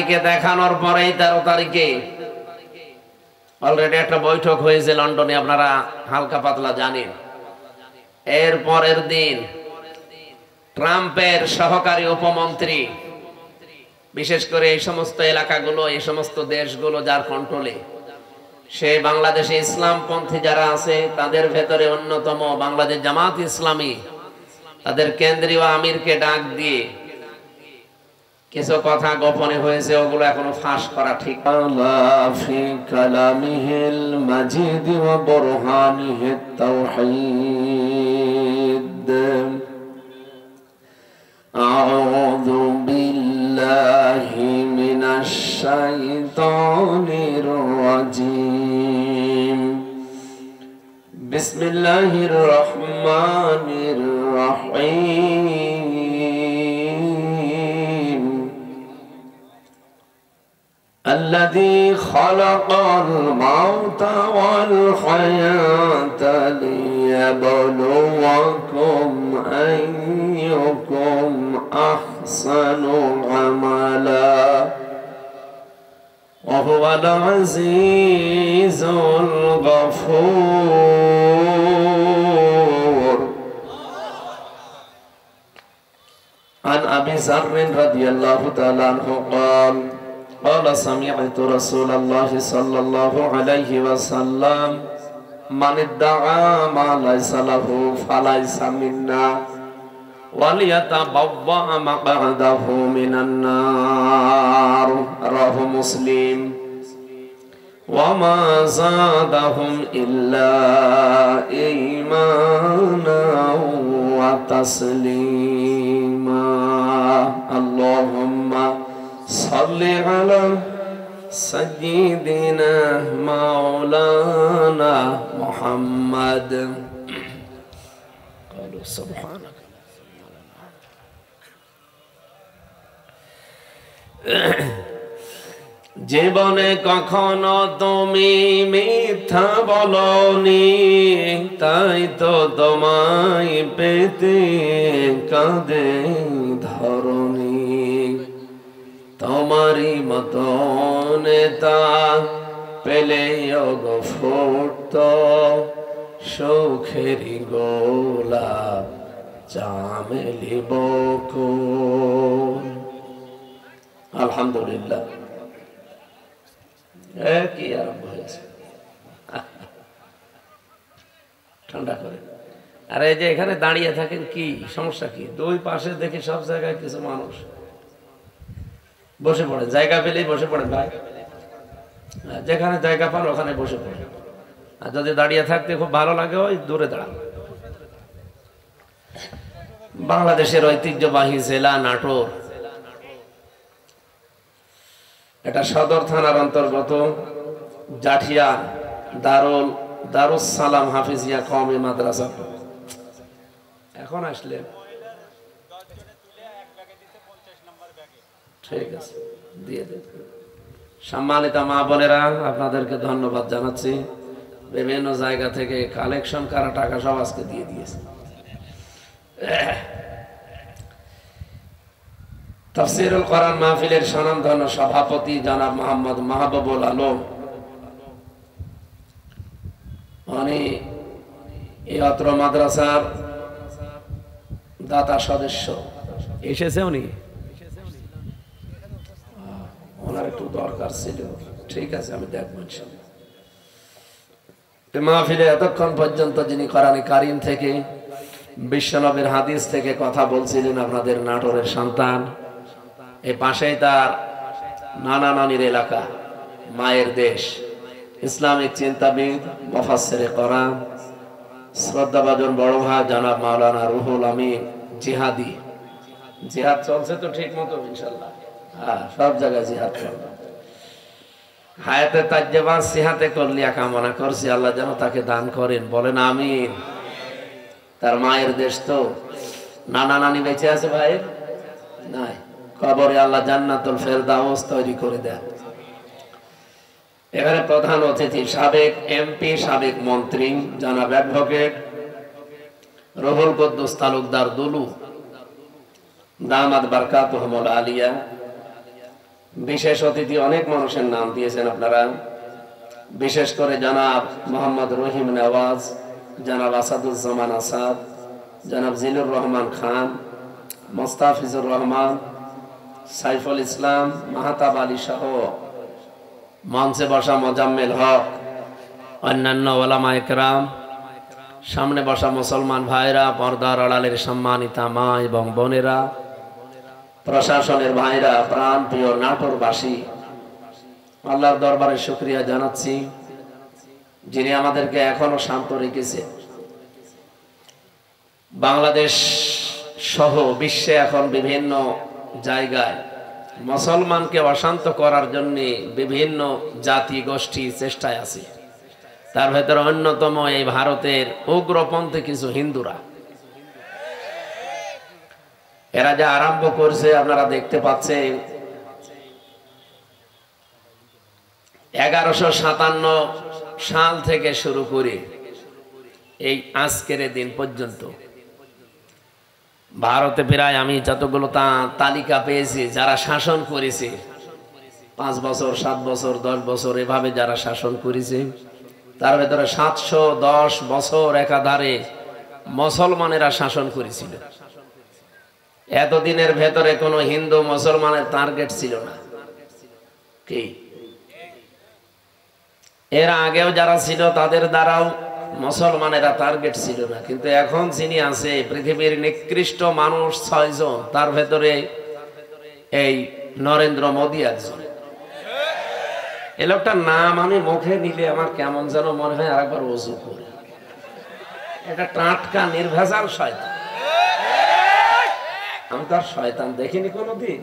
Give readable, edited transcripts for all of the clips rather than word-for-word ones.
তারিখে দেখানোর পরেই 13 তারিখে অলরেডি একটা বৈঠক হয়েছে লন্ডনে, আপনারা হালকা পাতলা জানেন। এর পরের দিন ট্রাম্পের সহকারী উপমন্ত্রী, বিশেষ করে এই সমস্ত এলাকাগুলো, এই সমস্ত দেশগুলো যার কন্ট্রোলে, সে বাংলাদেশে ইসলামপন্থী যারা আছে তাদের ভেতরে অন্যতম বাংলাদেশ জামাত ইসলামী, তাদের কেন্দ্রীয় আমিরকে ডাক দিয়ে কিছু কথা গোপনে হয়েছে, ওগুলো এখনো ফাঁস করা ঠিক ফি কালামিহিল মাজিদ ওয়া বুরহানিহিত তাওহীদ। আউযু বিল্লাহি মিনাশ শাইতানির রাজীম। বিসমিল্লাহির রহমানির রহিম। الذي خلق الموت والحياة ليبلوكم أيكم أحسن عملا وهو العزيز الغفور. عن أبي ذر رضي الله تعالى عنه قال قال سمعت رسول الله صلى الله عليه وسلم من ادعى ما ليس له فليس منا وليتبوأ مقعده من النار. رواه مسلم. وما زادهم إلا إيمانا وتسليما. اللهم صل على سيدنا مولانا محمد. قالوا سبحانك. জীবনে কখনো তুমি মিথ্যা বলনি, তাই তো তোমায় পেতে কাঁদে ধরণী। তোমারই মতো নেতা পেলে ফুটত সুখেরই গোলাপ চামেলি বকুল। আলহামদুলিল্লাহ, কি আরম্ভ হয়েছে, ঠান্ডা করে। আর এই যে এখানে দাঁড়িয়ে থাকেন, কি সমস্যা কি? দুই পাশে দেখি সব জায়গায় কিছু মানুষ বসে পড়েন, জায়গা পেলেই বসে পড়েন ভাই, যেখানে জায়গা পান ওখানে বসে পড়েন। আর যদি দাঁড়িয়ে থাকতে খুব ভালো লাগে, ওই দূরে দাঁড়ান। বাংলাদেশের ঐতিহ্যবাহী জেলা নাটোর, এটা সদর থানার অন্তর্গত জাঠিয়া দারুস সালাম হাফিজিয়া কওমি মাদ্রাসা। এখন আসলে ঠিক আছে, দিয়ে দেন। সম্মানিত মা বোনেরা, আপনাদেরকে ধন্যবাদ জানাচ্ছি। বিভিন্ন জায়গা থেকে কালেকশন করা টাকা সব আজকে দিয়ে দিয়েছে। তাফসীরুল কোরআন মাহফিলের স্বনামধন্য সভাপতি জনাব মোহাম্মদ মাহবুবুল আলম, উনি এই অত্র মাদ্রাসার দাতা সদস্য। এসেছে উনি, ওনার একটু দরকার ছিল। ঠিক আছে, আমি দেখবো ইনশাআল্লাহ। মাহফিলে এতক্ষণ পর্যন্ত যিনি কোরআনে কারীম থেকে, বিশ্বনবীর হাদিস থেকে কথা বলছিলেন, আপনাদের নাটোরের সন্তান। এই পাশেই তার নানা নানির এলাকা, মায়ের দেশ, ইসলামিক চিন্তাবিদ, মুফাসসিরে কোরআন, শ্রদ্ধাভাজন বড় ভাই জনাব মাওলানা রুহুল আমিন জিহাদি। জিহাদ চলছে তো ঠিক মতো ইনশাআল্লাহ? হ্যাঁ, সব জায়গায় জিহাদ চলবে। হায়াতে তাজ্জেবান সিহাতে করলিয়া কামনা করছি, আল্লাহ যেন তাকে দান করেন, বলেন আমিন। তার মায়ের দেশ তো। নানা নানি বেঁচে আছে ভাইয়ের? নাই। কবরে আল্লাহ জান্নাতুল ফেরদাউস তৈরি করে দেন। এখানে প্রধান অতিথি সাবেক এমপি, সাবেক মন্ত্রী জনাব অ্যাডভোকেট রুহুল কুদ্দুস তালুকদার দুলু, দামাত বারকাতুহুমুল আলিয়া। বিশেষ অতিথি অনেক মানুষের নাম দিয়েছেন আপনারা, বিশেষ করে জনাব মোহাম্মদ রহিম নওয়াজ, জনাব আসাদুজ্জামান আসাদ, জনাব জিলুর রহমান খান, মোস্তাফিজুর রহমান, সাইফুল ইসলাম, মাহতাব আলী সহ মঞ্চে বসা মোজাম্মেল হক, অন্যান্য ওলামা একরাম, সামনে বসা মুসলমান ভাইরা, পর্দার আড়ালের সম্মানিতা মা এবং বোনেরা, প্রশাসনের ভাইরা, প্রাণ প্রিয় নাটোরবাসী, আল্লাহর দরবারে শুকরিয়া জানাচ্ছি যিনি আমাদেরকে এখনো শান্ত রেখেছে। বাংলাদেশ সহ বিশ্বে এখন বিভিন্ন জায়গায় মুসলমানকে অশান্ত করার জন্য বিভিন্ন জাতি গোষ্ঠী চেষ্টায় আছে। তার ভেতরে অন্যতম এই ভারতের উগ্রপন্থী কিছু হিন্দুরা। এরা যা আরম্ভ করছে আপনারা দেখতে পাচ্ছেন। 1157 সাল থেকে শুরু করে এই আজকের দিন পর্যন্ত ভারতে প্রায় আমি যতগুলো তালিকা পেয়েছি যারা শাসন করেছে, 5 বছর 7 বছর 10 বছর এভাবে যারা শাসন করেছে, তার ভেতরে 710 বছর একাধারে মুসলমানেরা শাসন করেছিল। এতদিনের ভেতরে কোনো হিন্দু মুসলমানের টার্গেট ছিল না। কি এর আগেও যারা ছিল তাদের দ্বারাও মুসলমানেরা টার্গেট ছিল না। কিন্তু এখন যিনি আছে পৃথিবীর নিকৃষ্ট মানুষ 6 জন, তার ভেতরে এই নরেন্দ্র মোদী একজন। এই লোকটার নাম আমি মুখে নিলে আমার কেমন যেন মনে হয় আরেকবার ওযু করি। এটা টাটকা নির্ভেজাল শয়তান। আমি তো আর শয়তান দেখিনি কোনোদিন,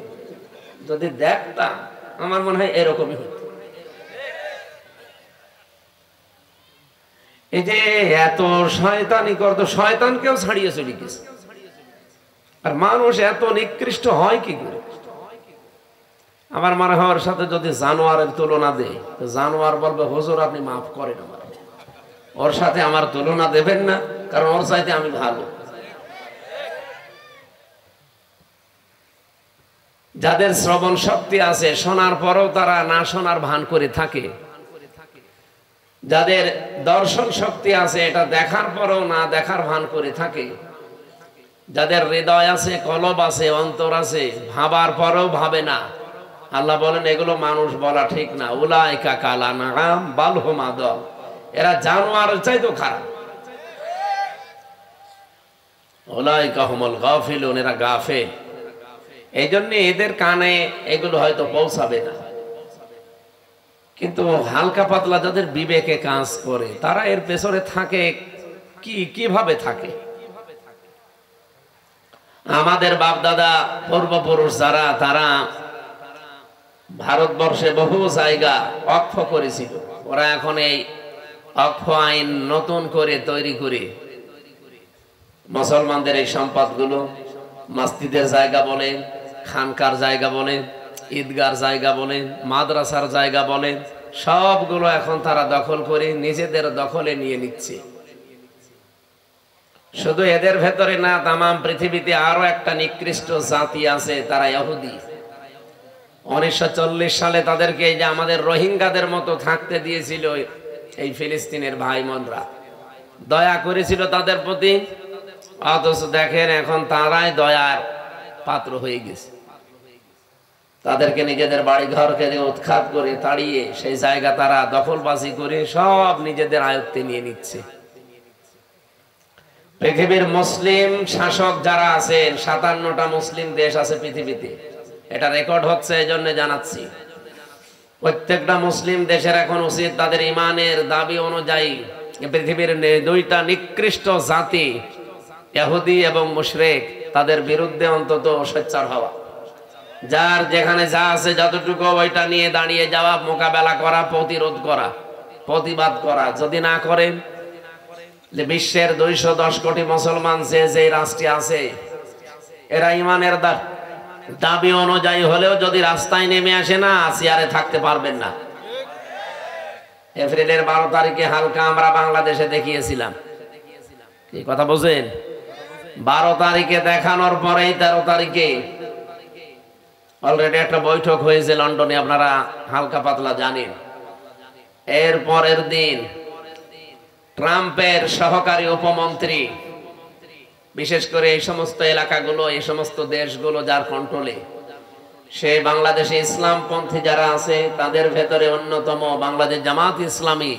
যদি দেখতাম আমার মনে হয় এরকমই হতো। এই যে এত শয়তানি করতো, শয়তানকেও ছাড়িয়ে চলে গেছে। আর মানুষ এত নিকৃষ্ট হয় কি করে? আমার মনে হয় ওর সাথে যদি জানোয়ারের তুলনা দেয়, তো জানোয়ার বলবে হুজুর আপনি মাফ করেন আমার, ওর সাথে আমার তুলনা দেবেন না, কারণ ওর চাইতে আমি ভালো। যাদের শ্রবণ শক্তি আছে, শোনার পরও তারা না শোনার ভান করে থাকে। যাদের দর্শন শক্তি আছে, এটা দেখার পরও না দেখার ভান করে থাকে। যাদের হৃদয় আছে, কলব আছে, অন্তর আছে, ভাবার পরও ভাবে না। আল্লাহ বলেন এগুলো মানুষ বলা ঠিক না। উলাইকা কালানাম বাল হুম আদল, এরা জানোয়ারের চাইতেও খারাপ। উলাইকা হুমুল গাফিলুন, এরা গাফেল। এই জন্য এদের কানে এগুলো হয়তো পৌঁছাবে না। কিন্তু হালকা পাতলা যাদের বিবেকে কাজ করে, তারা এর পেছনে থাকে। কিভাবে থাকে? আমাদের বাপ দাদা পূর্বপুরুষ যারা, তারা ভারতবর্ষে বহু জায়গা অক্ষ করেছিল। ওরা এখন এই অক্ষ আইন নতুন করে তৈরি করে মুসলমানদের এই সম্পদগুলো মসজিদের জায়গা বলে, খানকার জায়গা বলে, ঈদগার জায়গা বলে, মাদ্রাসার জায়গা বলে, সবগুলো এখন তারা দখল করে নিজেদের দখলে নিয়ে নিচ্ছে। শুধু এদের ভেতরে না, তামাম পৃথিবীতে আরো একটা নিকৃষ্ট জাতি আছে, তারা ইহুদি। 1940 সালে তাদেরকে এই যে আমাদের রোহিঙ্গাদের মতো থাকতে দিয়েছিল এই ফিলিস্তিনের ভাই বোনরা, দয়া করেছিল তাদের প্রতি। অথচ দেখেন এখন তারাই দয়ার পাত্র হয়ে গেছে। তাদেরকে নিজেদের বাড়ি ঘরকে উৎখাত করে তাড়িয়ে সেই জায়গা তারা দখলবাজি করে সব নিজেদের আয়ত্তে নিয়ে নিচ্ছে। পৃথিবীর মুসলিম শাসক যারা আছেন, 57টা মুসলিম দেশ আছে পৃথিবীতে। এটা রেকর্ড হচ্ছে, এই জন্য জানাচ্ছি। প্রত্যেকটা মুসলিম দেশের এখন উচিত তাদের ইমানের দাবি অনুযায়ী পৃথিবীর 2টা নিকৃষ্ট জাতি ইহুদি এবং মুশরিক, তাদের বিরুদ্ধে অন্তত সোচ্চার হওয়া। যার যেখানে যা আছে যতটুকু ওইটা নিয়ে দাঁড়িয়ে যাওয়া, মোকাবেলা করা, প্রতিরোধ করা, প্রতিবাদ করা। যদি না করেন, যে বিশ্বের 210 কোটি মুসলমান যে রাষ্ট্রে আছে, এরা ইমানের দাবি অনুযায়ী হলেও যদি রাস্তায় নেমে আসে না, চেয়ারে থাকতে পারবেন না। এপ্রিলের 12 তারিখে হালকা আমরা বাংলাদেশে দেখিয়েছিলাম। কি কথা বলছেন? 12 তারিখে দেখানোর পরেই 13 তারিখে অলরেডি একটা বৈঠক হয়েছে লন্ডনে, আপনারা হালকা পাতলা জানেন। এর পরের দিন ট্রাম্পের সহকারী উপমন্ত্রী, বিশেষ করে এই সমস্ত এলাকাগুলো, এই সমস্ত দেশগুলো যার কন্ট্রোলে, সে বাংলাদেশে ইসলামপন্থী যারা আছে তাদের ভেতরে অন্যতম বাংলাদেশ জামাত ইসলামী,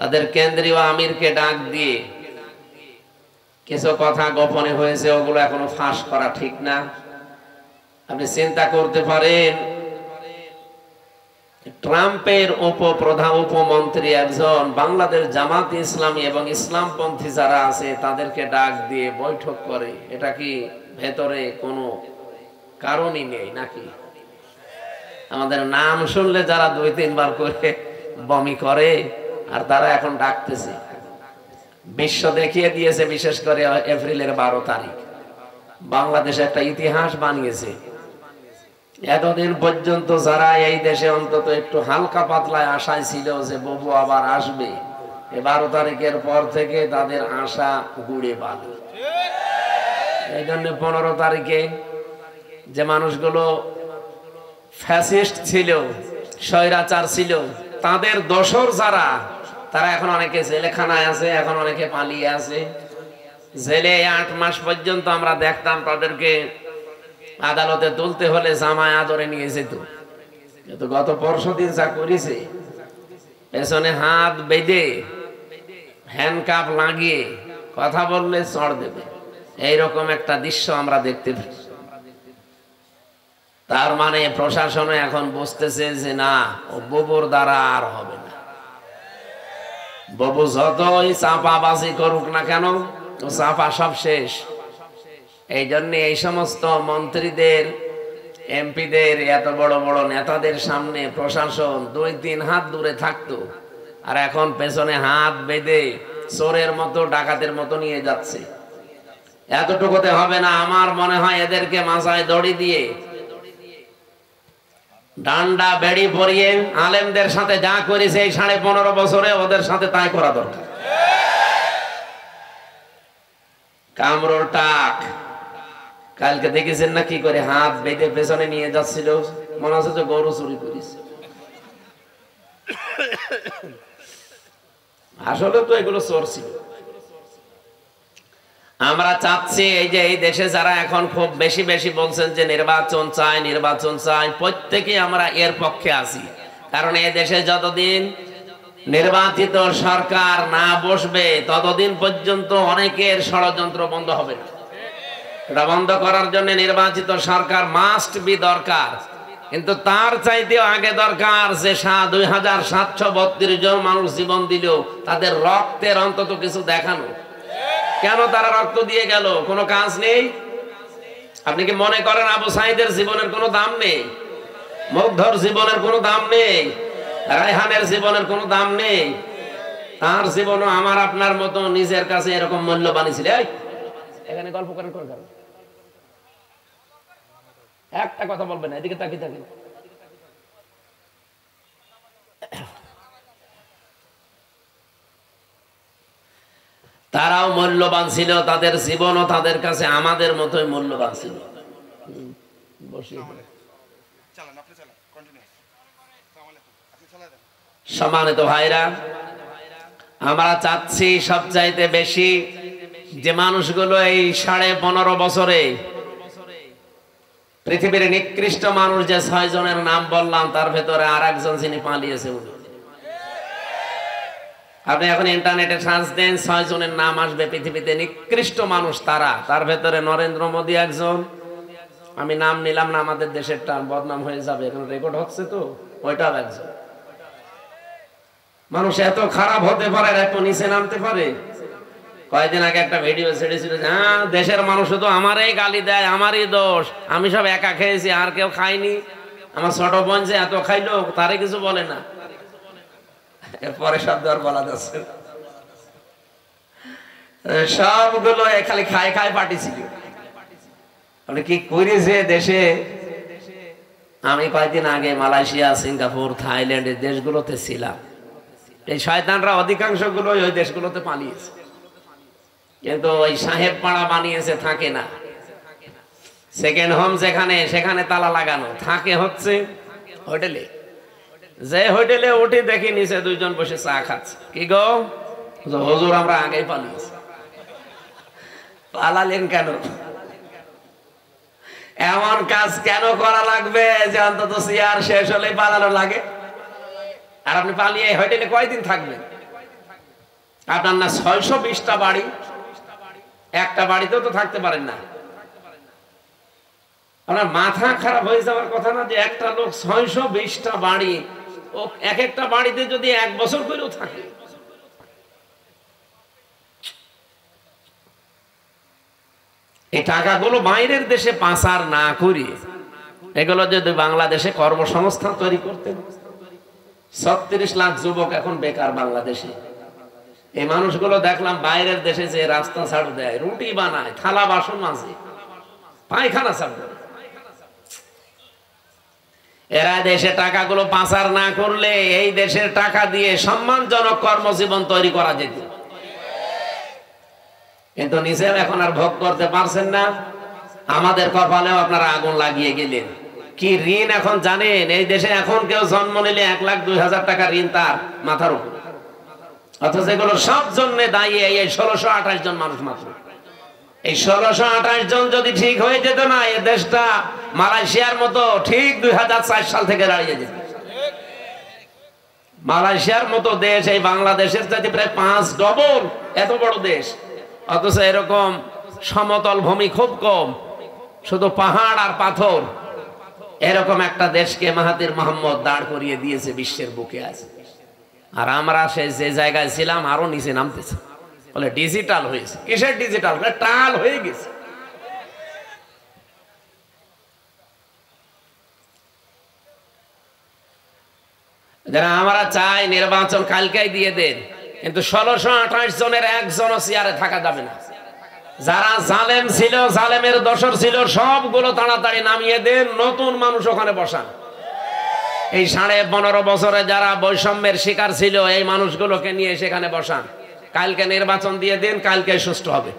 তাদের কেন্দ্রীয় আমিরকে ডাক দিয়ে কিছু কথা গোপনে হয়েছে, ওগুলো এখনো ফাঁস করা ঠিক না। আপনি চিন্তা করতে পারেন, ট্রাম্পের উপমন্ত্রী একজন বাংলাদেশ জামাত ইসলামী এবং ইসলামপন্থী যারা আছে তাদেরকে ডাক দিয়ে বৈঠক করে, এটা কি ভেতরে কোনো কারণই নেই নাকি? আমাদের নাম শুনলে যারা 2-3 বার করে বমি করে, আর তারা এখন ডাকতেছে। বিশ্ব দেখিয়ে দিয়েছে, বিশেষ করে এপ্রিলের 12 তারিখ বাংলাদেশে একটা ইতিহাস বানিয়েছে। এতদিন পর্যন্ত যারা এই দেশে অন্তত একটু হালকা পাতলায় আশায় ছিল যে বাবু আবার আসবে, 12 তারিখের পর থেকে তাদের আশা গুড়ে বালি। এই জন্য 15 তারিখে যে মানুষগুলো ফ্যাসিস্ট ছিল, স্বৈরাচার ছিল, তাদের দোসর যারা, তারা এখন অনেকে জেলখানায় আছে, এখন অনেকে পালিয়ে আছে। জেলে 8 মাস পর্যন্ত আমরা দেখতাম তাদেরকে আদালতে তুলতে হলে জামায় আদরে নিয়ে যেত। কিন্তু গত পরশুদিন যা করেছে, পেছনে হাত বেঁধে হ্যান্ডকাপ লাগিয়ে কথা বললে চড় দেবে, এইরকম একটা দৃশ্য আমরা দেখতে পাই। তার মানে প্রশাসনে এখন বুঝতেছে যে না, ও ববুর দ্বারা আর হবে না। ববু যতই চাপাবাজি করুক না কেন, ও চাপা সব শেষ। এই জন্য এই সমস্ত মন্ত্রীদের, এমপিদের, এত বড় বড় নেতাদের সামনে প্রশাসন 2-3 হাত দূরে থাকতো, আর এখন পেছনে হাত বেঁধে চোরের মতো, ডাকাতের মতো নিয়ে যাচ্ছে। এতটুকুতে হবে না, আমার মনে হয় এদেরকে মাথায় দড়ি দিয়ে, ডান্ডা বেড়ি পরিয়ে আলেমদের সাথে যা করেছে এই 15.5 বছরে ওদের সাথে তাই করা দরকার। কামরুল টাক কালকে দেখেছেন না কি করে হাত বেঁধে পেছনে নিয়ে যাচ্ছিল, মনে হচ্ছে যে গরু চুরি করেছে। আসলে তো এগুলো চোর ছিল। আমরা চাচ্ছি এই যে এই দেশে যারা এখন খুব বেশি বেশি বলছেন যে নির্বাচন চাই, নির্বাচন চাই, প্রত্যেকেই আমরা এর পক্ষে আছি। কারণ এই দেশে যতদিন নির্বাচিত সরকার না বসবে ততদিন পর্যন্ত অনেকের ষড়যন্ত্র বন্ধ হবে না। এটা বন্ধ করার জন্য নির্বাচিত সরকার মাস্ট বি দরকার। কিন্তু তার চাইতেও আগে দরকার যে 2732 জন মানুষ জীবন দিল, তাদের রক্তের অন্তত কিছু দেখানো। কেন তারা রক্ত দিয়ে গেল? কোনো কাজ নেই? আপনি কি মনে করেন আবু সাইদের জীবনের কোনো দাম নেই? মুগ্ধর জীবনের কোনো দাম নেই? রায়হানের জীবনের কোনো দাম নেই? তার জীবনও আমার আপনার মতো নিজের কাছে এরকম মূল্যবান ছিল। এখানে গল্প করেন কোন কারণে? একটা কথা বলবেন না, এদিকে তাকিয়ে থাকেন। তারাও মূল্যবান ছিল, তাদের জীবনও তাদের কাছে আমাদের মতোই মূল্যবান ছিল। সম্মানিত ভাইরা, আমরা চাচ্ছি সবচাইতে বেশি যে মানুষগুলো এই 15.5 বছরে পৃথিবীর নিকৃষ্ট মানুষ যে 6 জনের নাম বললাম, তার ভেতরে আর একজন যিনি পালিয়েছে। আপনি এখন ইন্টারনেটে সার্চ দেন, 6 জনের নাম আসবে পৃথিবীতে নিকৃষ্ট মানুষ তারা। তার ভেতরে নরেন্দ্র মোদী একজন। আমি নাম নিলাম না, আমাদের দেশের টান বদনাম হয়ে যাবে, এখন রেকর্ড হচ্ছে তো, ওইটাও একজন। মানুষ এত খারাপ হতে পারে, এত নিচে নামতে পারে। কয়েকদিন আগে একটা ভিডিও ছেড়েছিল, হ্যাঁ দেশের মানুষ শুধু আমারই গালি দেয়, আমারই দোষ, আমি সব একা খেয়েছি, আর কেউ খায়নি। আমার ছোট বোন যে এত খাইলো, তারে কিছু বলে না। এরপরে শব্দ আর বলা যাচ্ছে, সবগুলো খালি খায় খায় পাঠিয়েছিল। আপনি কি করেছে দেশে? আমি কয়েকদিন আগে মালয়েশিয়া, সিঙ্গাপুর, থাইল্যান্ড এই দেশগুলোতে ছিলাম। এই শয়তানরা অধিকাংশ গুলো ওই দেশগুলোতে পালিয়েছে, কিন্তু ওই সাহেব পাড়া বানিয়েছে, থাকে না। সেকেন্ড হোম যেখানে, সেখানে তালা লাগানো, থাকে হচ্ছে হোটেলে। যে হোটেলে উঠে দেখি নিচে দুইজন বসে চা খাচ্ছে। কি গো হুজুর, আমরা আগেই পালিয়েছি। পালালেন কেন? এমন কাজ কেন করা লাগবে যে অন্তত চেয়ার শেষ হলে পালানো লাগে? আর আপনি পালিয়ে হোটেলে কয়দিন থাকবেন? আপনার না 620টা বাড়ি, একটা বাড়িতেও তো থাকতে পারেন না। আপনার মাথা খারাপ হয়ে যাওয়ার কথা না যে একটা লোক 620টা বাড়ি, ও এক একটা বাড়িতে যদি 1 বছর করেও থাকে। এই টাকাগুলো বাইরের দেশে পাচার না করি, এগুলো যদি বাংলাদেশে কর্মসংস্থান তৈরি করতেন। 36 লাখ যুবক এখন বেকার বাংলাদেশে। এই মানুষগুলো দেখলাম বাইরের দেশে যে রাস্তা ঝাড়ু দেয়, রুটি বানায়, থালা বাসন মাজে, পায়খানা সাফ করে। এরা দেশে টাকাগুলো পাচার না করলে এই দেশের টাকা দিয়ে সম্মানজনক কর্মজীবন তৈরি করা যেত। কিন্তু নিজেও এখন আর ভোগ করতে পারছেন না। আমাদের কপালেও আপনারা আগুন লাগিয়ে গেলেন। কি ঋণ এখন জানেন? এই দেশে এখন কেউ জন্ম নিলে 1,02,000 টাকা ঋণ তার মাথার উপর। অথচ এগুলো সব জন্য দায়ী এই 1628 জন মানুষ মাত্র। এই 1628 জন যদি ঠিক হয়ে যেত না, এই দেশটা মালয়েশিয়ার মতো ঠিক 2004 সাল থেকে দাঁড়িয়ে যেত। মালয়েশিয়ার মতো দেশ এই বাংলাদেশের চাইতে প্রায় 5 ডবল এত বড় দেশ, অথচ এরকম সমতল ভূমি খুব কম, শুধু পাহাড় আর পাথর। এরকম একটা দেশকে মাহাতির মোহাম্মদ দাঁড় করিয়ে দিয়েছে বিশ্বের বুকে আছে। আর আমরা যে জায়গায় ছিলাম আরো নিচে নামতেছে। বলে ডিজিটাল হয়েছে। কিসের ডিজিটাল? টাল হয়ে গেছে। যারা আমরা চাই নির্বাচন কালকেই দিয়ে দেন, কিন্তু 1628 জনের একজনও চেয়ারে থাকা যাবে না। যারা জালেম ছিল, জালেমের দোসর ছিল, সবগুলো তাড়াতাড়ি নামিয়ে দেন, নতুন মানুষ ওখানে বসান। এই 15.5 বছরে যারা বৈষম্যের শিকার ছিল, এই মানুষগুলোকে নিয়ে সেখানে বসান। কালকে নির্বাচন দিয়ে দিন, কালকে সুষ্ঠু হবে।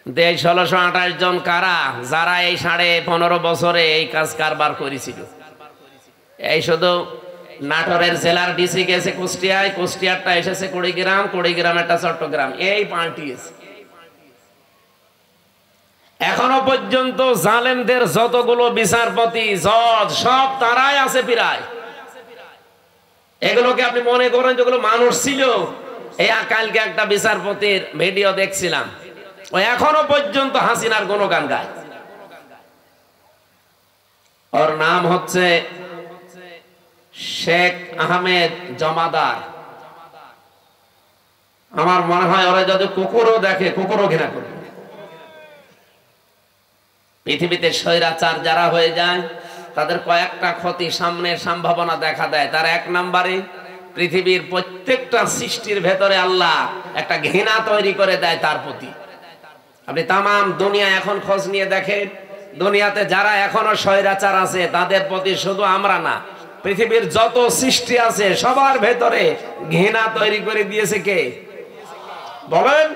1628 জন কারা? যারা এই 15.5 বছরে এই কাজ কারবার করেছিল। এই শুধু নাটোরের জেলার ডিসি গেছে কুষ্টিয়ায়, কুষ্টিয়ারটা এসেছে কুড়িগ্রাম, কুড়িগ্রামেরটা চট্টগ্রাম, এই পাল্টিয়েছে। এখনো পর্যন্ত জালেমদের যতগুলো বিচারপতি, জজ, সব তারাই আছে প্রায়। এগুলোকে আপনি মনে করেন যেগুলো মানুষ ছিল? এই কালকে একটা বিচারপতির ভিডিও দেখছিলাম, ও এখনো পর্যন্ত হাসিনার গুণগান গায়। ওর নাম হচ্ছে শেখ আহমেদ জমাদার। আমার মনে হয় ওরা যদি কুকুরও দেখে, কুকুরও ঘৃণা করবে। পৃথিবীতে স্বৈরাচার যারা হয়ে যায়, তাদের কয়েকটা ক্ষতি সামনের সম্ভাবনা দেখা দেয়। তার 1 নম্বরে পৃথিবীর প্রত্যেকটা সৃষ্টির ভেতরে আল্লাহ একটা ঘৃণা তৈরি করে দেয় তার প্রতি। আপনি তামাম দুনিয়া এখন খোঁজ নিয়ে দেখেন, দুনিয়াতে যারা এখনো স্বৈরাচার আছে, তাদের প্রতি শুধু আমরা না, পৃথিবীর যত সৃষ্টি আছে সবার ভেতরে ঘৃণা তৈরি করে দিয়েছে কে বলেন?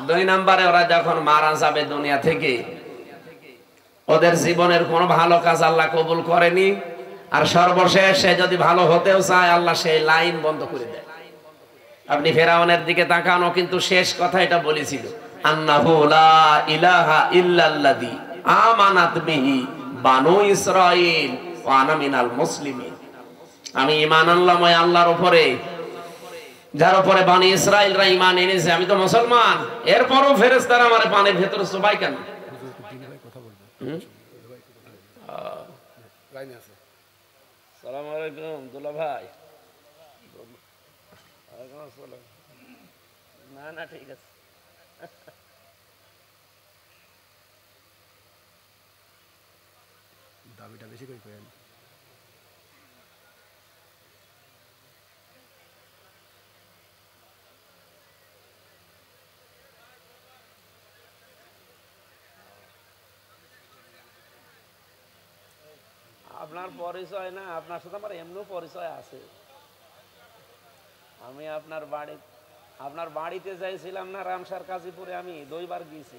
2 নম্বরে ওরা যখন মারা যাবে দুনিয়া থেকে, ওদের জীবনের কোনো ভালো কাজ আল্লাহ কবুল করেনি। আর সর্বশেষ সে যদি ভালো হতেও চায়, আল্লাহ সেই লাইন বন্ধ করে দেয়। আপনি ফেরাউনের দিকে তাকানো, কিন্তু শেষ কথা এটা বলেছিল, আন্নাহু লা ইলাহা ইল্লাল্লাযী আমানাত বিহি বানু ইসরাঈল ওয়া আনা মিনাল মুসলিমিন। আমি ঈমান আনলাম ওই আল্লাহর উপরে যার উপরে বনি ইসরাঈলরা ঈমান এনেছে। আমি তো মুসলমান, এরপরও ফেরেশতারা আমারে পানির ভেতরে চুবাই কেন? সালাম আলাইকুম দুলা ভাই। না না ঠিক আছে। দাবিটা বেশি করে করেন। আপনার পরিচয় না, আপনার সাথে আমার এমনিও পরিচয় আছে। আমি আপনার বাড়িতে যাইছিলাম না রামসার কাজীপুরে, আমি 2 বার গিয়েছি।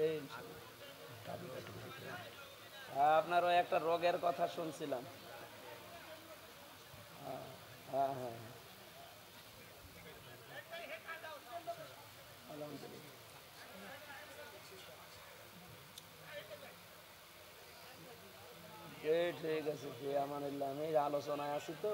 এই আপনার ওই একটা রোগের কথা শুনছিলাম। হ্যাঁ হ্যাঁ, আলহামদুলিল্লাহ। ঠিক আছে, আমানিল্লাহ, আমি আলোচনায় আছি তো।